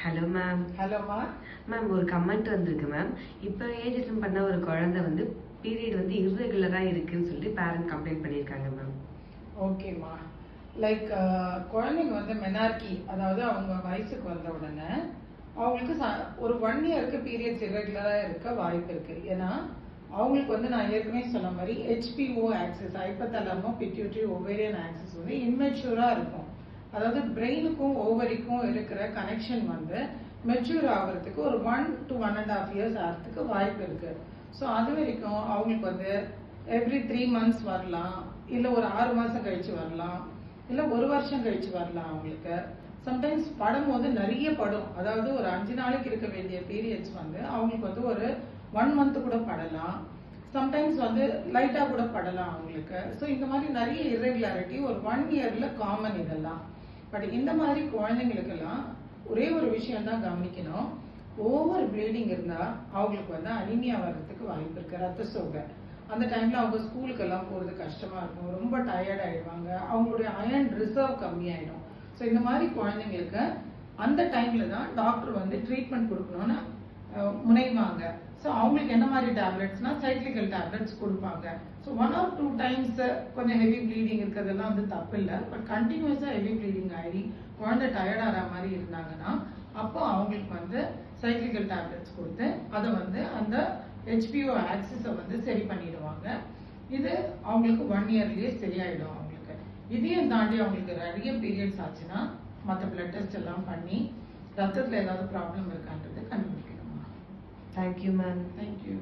Hello ma'am. ஹலோமா ma'am, ஒரு comment வந்திருக்கு மேம். இப்போ ஏஜிசம் பண்ண ஒரு குழந்தை வந்து பீரியட் வந்து இர்ரெகுலராக இருக்குன்னு சொல்லி பேரண்ட் கம்ப்ளைண்ட் பண்ணியிருக்காங்க மேம். ஓகேம்மா. லைக் குழந்தைங்க வந்து மெனார்கி, அதாவது அவங்க வயசுக்கு வந்த உடனே அவங்களுக்கு ஒரு 1 இயருக்கு பீரியட்ஸ் இரெகுலராக இருக்க வாய்ப்பு இருக்கு. ஏன்னா அவங்களுக்கு வந்து நான் ஏற்கனவே சொன்ன மாதிரி HPO axis, hypothalamo pituitary ovarian axis வந்து இம்மெச்சூரா இருக்கும். அதாவது பிரெயினுக்கும் ஓவரிக்கும் இருக்கிற கனெக்ஷன் வந்து மெச்சூர் ஆகிறதுக்கு ஒரு 1 to 1.5 இயர்ஸ் ஆகிறதுக்கு வாய்ப்பு இருக்கு. ஸோ அது வரைக்கும் அவங்களுக்கு வந்து எவ்ரி 3 months வரலாம், இல்லை ஒரு 6 மாசம் கழிச்சு வரலாம், இல்லை 1 வருஷம் கழிச்சு வரலாம். அவங்களுக்கு சம்டைம்ஸ் படும் போது நிறைய படும். அதாவது ஒரு 5 நாளைக்கு இருக்க வேண்டிய பீரியட்ஸ் வந்து அவங்களுக்கு வந்து ஒரு 1 month கூட படலாம். சம்டைம்ஸ் வந்து லைட்டா கூட படலாம் அவங்களுக்கு. ஸோ இந்த மாதிரி நிறைய இரெகுலாரிட்டி ஒரு 1 இயர்ல காமன் இதெல்லாம். பட் இந்த மாதிரி குழந்தைங்களுக்கெல்லாம் ஒரே ஒரு விஷயம் தான் கவனிக்கணும். ஓவர் ப்ளீடிங் இருந்தா அவங்களுக்கு வந்து அனிமியா வர்றதுக்கு வாய்ப்பு இருக்கு, ரத்த சோகை. அந்த டைம்ல அவங்க ஸ்கூலுக்கு எல்லாம் போறது கஷ்டமா இருக்கும், ரொம்ப டயர்ட் ஆயிடுவாங்க, அவங்களுடைய அயர்ன் ரிசர்வ் கம்மியாயிடும். ஸோ இந்த மாதிரி குழந்தைங்களுக்கு அந்த டைம்ல தான் டாக்டர் வந்து ட்ரீட்மெண்ட் கொடுக்கணும்னு முனைவாங்க. ஸோ அவங்களுக்கு என்ன மாதிரி டேப்லெட்ஸ்னா சைக்ளிக்கல் டேப்லெட்ஸ் கொடுப்பாங்க. ஸோ 1 or 2 times கொஞ்சம் ஹெவி ப்ளீடிங் இருக்கிறதெல்லாம் வந்து தப்பு இல்லை. பட் கண்டினியூஸா ஹெவி ப்ளீடிங் ஆகி குழந்தை டயர்ட் ஆகிற மாதிரி இருந்தாங்கன்னா அப்போ அவங்களுக்கு வந்து சைக்ளிக்கல் டேப்லெட்ஸ் கொடுத்து அதை வந்து அந்த ஹெச்பிஓ ஆக்சிஸை வந்து சரி பண்ணிடுவாங்க. இது அவங்களுக்கு 1 இயர்லயே சரியாயிடும் அவங்களுக்கு. இதையும் தாண்டி அவங்களுக்கு நிறைய பீரியட்ஸ் ஆச்சுன்னா மற்ற பிளட் டெஸ்ட் எல்லாம் பண்ணி ரத்தத்துல ஏதாவது ப்ராப்ளம் இருக்கான்றது கண்டுபிடிக்கணுமா. Thank you ma'am. தேங்க்யூ.